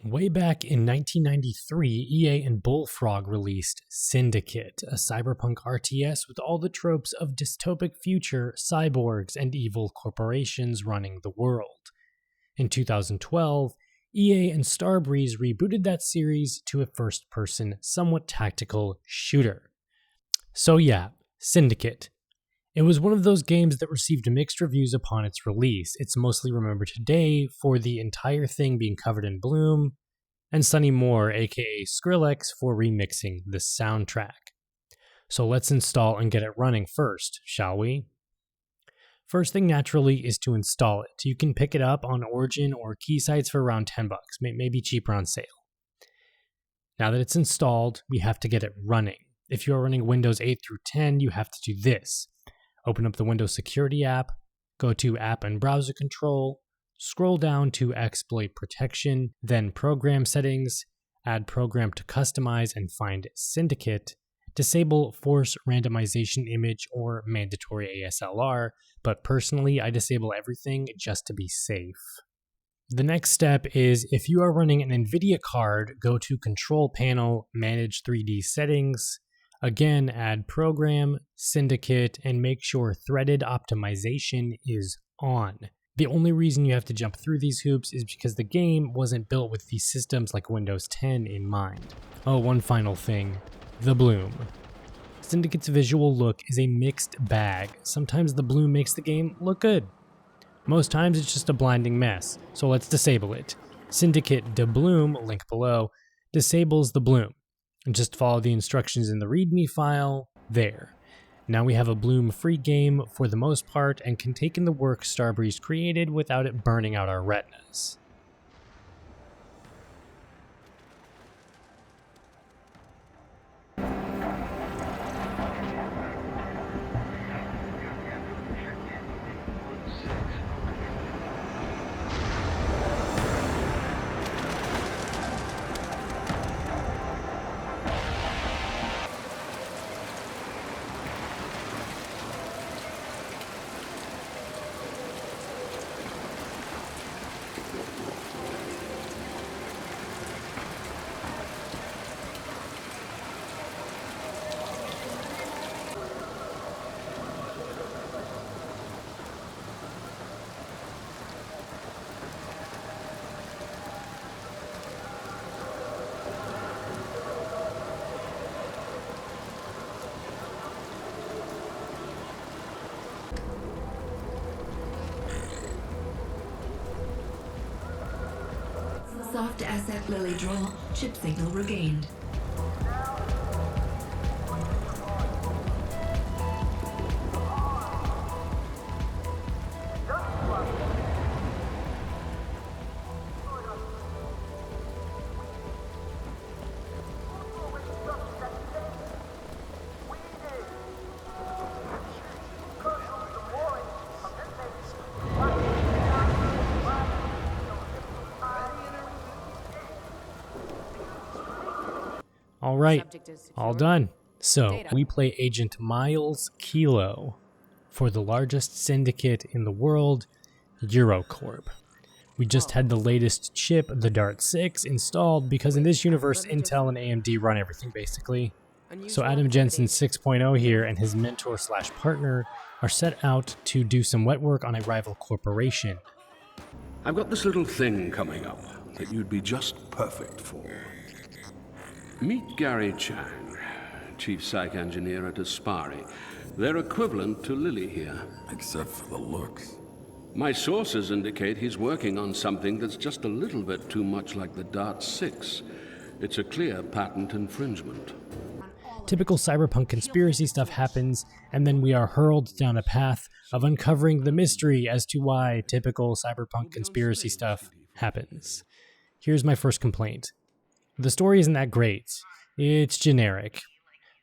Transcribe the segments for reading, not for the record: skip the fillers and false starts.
Way back in 1993, EA and Bullfrog released Syndicate, a cyberpunk RTS with all the tropes of dystopic future, cyborgs, and evil corporations running the world. In 2012, EA and Starbreeze rebooted that series to a first-person, somewhat tactical shooter. So yeah, Syndicate. It was one of those games that received mixed reviews upon its release. It's mostly remembered today for the entire thing being covered in bloom, and Sonny Moore, aka Skrillex, for remixing the soundtrack. So let's install and get it running first, shall we? First thing naturally is to install it. You can pick it up on Origin or key sites for around $10, maybe cheaper on sale. Now that it's installed, we have to get it running. If you are running Windows 8 through 10, you have to do this. Open up the Windows Security app, go to App and Browser Control, scroll down to Exploit Protection, then Program Settings, add Program to Customize and find Syndicate, disable Force Randomization Image or Mandatory ASLR, but personally I disable everything just to be safe. The next step is if you are running an NVIDIA card, go to Control Panel, Manage 3D Settings, again, add Program, Syndicate, and make sure Threaded Optimization is on. The only reason you have to jump through these hoops is because the game wasn't built with these systems like Windows 10 in mind. Oh, one final thing. The bloom. Syndicate's visual look is a mixed bag. Sometimes the bloom makes the game look good. Most times it's just a blinding mess, so let's disable it. Syndicate DeBloom, link below, disables the bloom. And just follow the instructions in the README file, there. Now we have a bloom-free game for the most part and can take in the work Starbreeze created without it burning out our retinas. Soft asset lily draw, chip signal regained. Alright, all done. So, we play Agent Miles Kilo for the largest syndicate in the world, Eurocorp. We just had the latest chip, the Dart 6, installed because in this universe, Intel and AMD run everything basically. So Adam Jensen 6.0 here and his mentor/partner are set out to do some wet work on a rival corporation. I've got this little thing coming up that you'd be just perfect for. Meet Gary Chang, Chief Psych Engineer at Aspari. They're equivalent to Lily here. Except for the looks. My sources indicate he's working on something that's just a little bit too much like the Dart 6. It's a clear patent infringement. Typical cyberpunk conspiracy stuff happens, and then we are hurled down a path of uncovering the mystery as to why typical cyberpunk conspiracy stuff happens. Here's my first complaint. The story isn't that great. It's generic.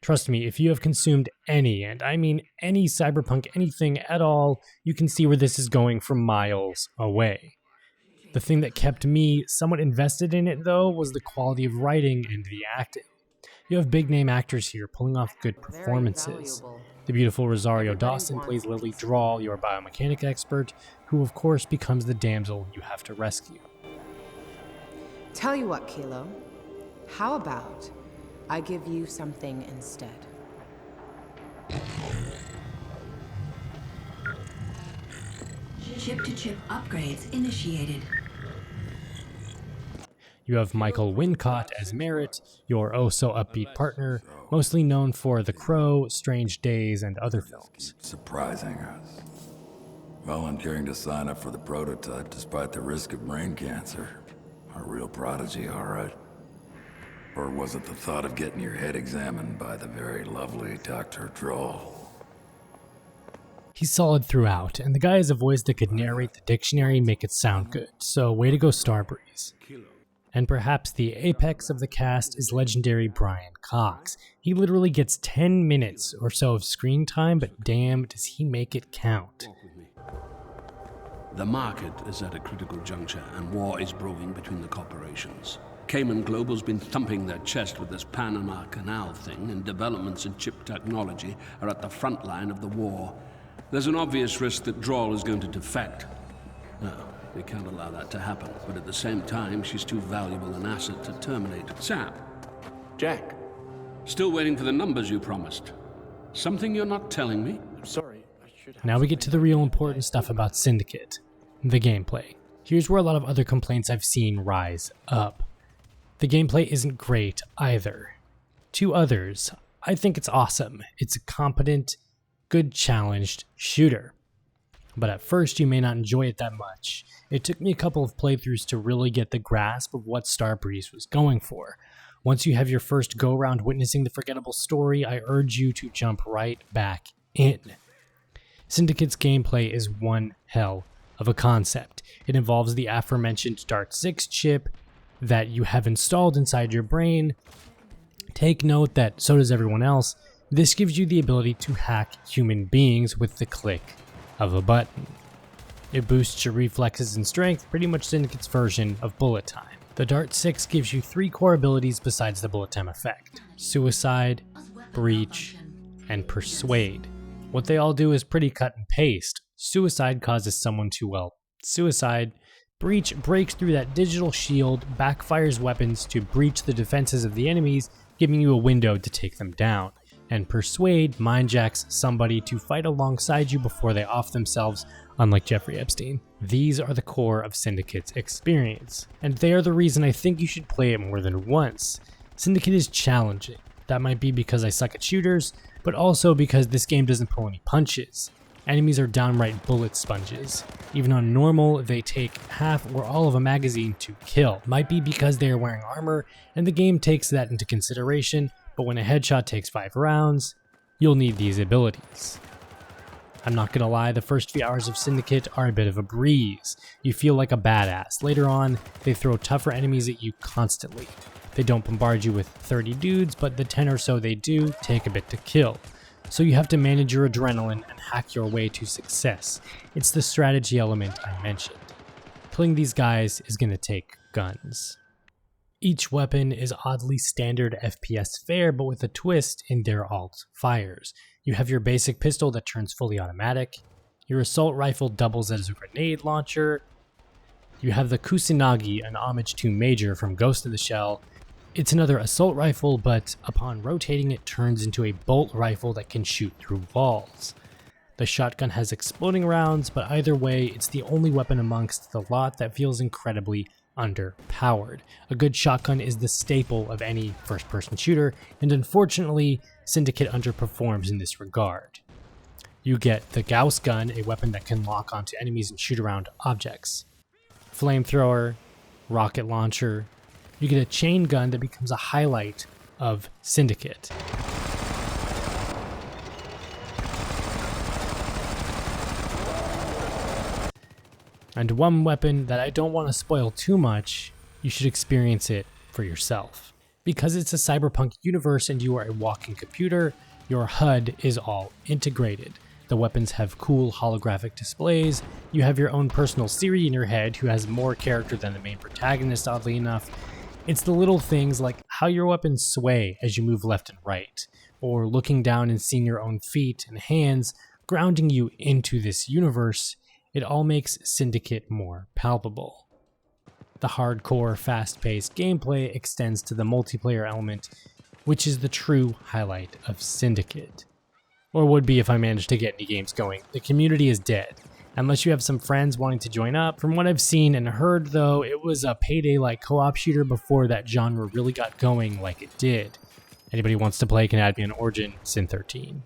Trust me, if you have consumed any, and I mean any cyberpunk anything at all, you can see where this is going from miles away. The thing that kept me somewhat invested in it, though, was the quality of writing and the acting. You have big-name actors here pulling off good performances. The beautiful Rosario Dawson plays Lily Drawl, your biomechanic expert, who of course becomes the damsel you have to rescue. Tell you what, Kilo. How about I give you something instead? Chip-to-chip upgrades initiated. You have Michael Wincott as Merritt, your oh-so-upbeat partner, mostly known for The Crow, Strange Days, and other films. Surprising us. Volunteering to sign up for the prototype despite the risk of brain cancer. A real prodigy, all right. Or was it the thought of getting your head examined by the very lovely Dr. Droll? He's solid throughout, and the guy has a voice that could narrate the dictionary and make it sound good, so way to go Starbreeze. And perhaps the apex of the cast is legendary Brian Cox. He literally gets 10 minutes or so of screen time, but damn, does he make it count. The market is at a critical juncture, and war is brewing between the corporations. Cayman Global's been thumping their chest with this Panama Canal thing, and developments in chip technology are at the front line of the war. There's an obvious risk that Droll is going to defect. No, we can't allow that to happen, but at the same time, she's too valuable an asset to terminate. Sam. Jack. Still waiting for the numbers you promised. Something you're not telling me? I'm sorry. I should have. Now we get to the real important stuff about Syndicate, the gameplay. Here's where a lot of other complaints I've seen rise up. The gameplay isn't great either. To others, I think it's awesome. It's a competent, good challenged shooter. But at first you may not enjoy it that much. It took me a couple of playthroughs to really get the grasp of what Starbreeze was going for. Once you have your first go-round witnessing the forgettable story, I urge you to jump right back in. Syndicate's gameplay is one hell of a concept. It involves the aforementioned Dart 6 chip that you have installed inside your brain. Take note that so does everyone else. This gives you the ability to hack human beings with the click of a button. It boosts your reflexes and strength, pretty much Syndicate's version of bullet time. The Dart 6 gives you 3 core abilities besides the bullet time effect: Suicide, Breach, and Persuade. What they all do is pretty cut and paste. Suicide causes someone to, well, suicide. Breach breaks through that digital shield, backfires weapons to breach the defenses of the enemies, giving you a window to take them down. And Persuade mindjacks somebody to fight alongside you before they off themselves, unlike Jeffrey Epstein. These are the core of Syndicate's experience, and they are the reason I think you should play it more than once. Syndicate is challenging. That might be because I suck at shooters, but also because this game doesn't pull any punches. Enemies are downright bullet sponges. Even on normal, they take half or all of a magazine to kill. Might be because they are wearing armor, and the game takes that into consideration, but when a headshot takes 5 rounds, you'll need these abilities. I'm not gonna lie, the first few hours of Syndicate are a bit of a breeze. You feel like a badass. Later on, they throw tougher enemies at you constantly. They don't bombard you with 30 dudes, but the 10 or so they do take a bit to kill. So you have to manage your adrenaline and hack your way to success. It's the strategy element I mentioned. Killing these guys is gonna take guns. Each weapon is oddly standard FPS fare, but with a twist in their alt fires. You have your basic pistol that turns fully automatic. Your assault rifle doubles as a grenade launcher. You have the Kusanagi, an homage to Major from Ghost in the Shell. It's another assault rifle, but upon rotating it turns into a bolt rifle that can shoot through walls. The shotgun has exploding rounds, but either way, it's the only weapon amongst the lot that feels incredibly underpowered. A good shotgun is the staple of any first-person shooter, and unfortunately, Syndicate underperforms in this regard. You get the Gauss gun, a weapon that can lock onto enemies and shoot around objects. Flamethrower, rocket launcher. You get a chain gun that becomes a highlight of Syndicate. And one weapon that I don't want to spoil too much, you should experience it for yourself. Because it's a cyberpunk universe and you are a walking computer, your HUD is all integrated. The weapons have cool holographic displays, you have your own personal Siri in your head who has more character than the main protagonist, oddly enough. It's the little things like how your weapons sway as you move left and right, or looking down and seeing your own feet and hands grounding you into this universe. It all makes Syndicate more palpable. the hardcore, fast-paced gameplay extends to the multiplayer element, which is the true highlight of Syndicate. Or would be if I managed to get any games going. The community is dead, unless you have some friends wanting to join up. From what I've seen and heard though, it was a payday-like co-op shooter before that genre really got going like it did. Anybody wants to play can add me on Origin, Sin13.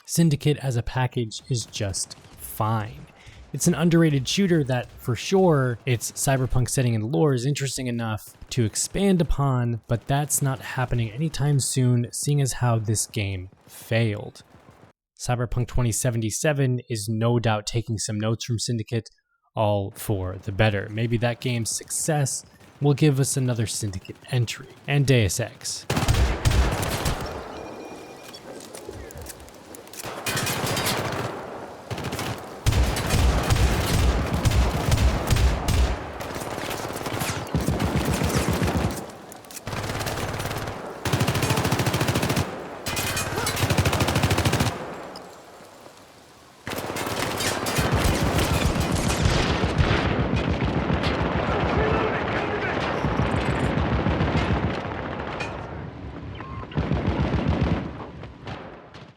Syndicate as a package is just fine. It's an underrated shooter that, for sure, its cyberpunk setting and lore is interesting enough to expand upon, but that's not happening anytime soon, seeing as how this game failed. Cyberpunk 2077 is no doubt taking some notes from Syndicate, all for the better. Maybe that game's success will give us another Syndicate entry, and Deus Ex.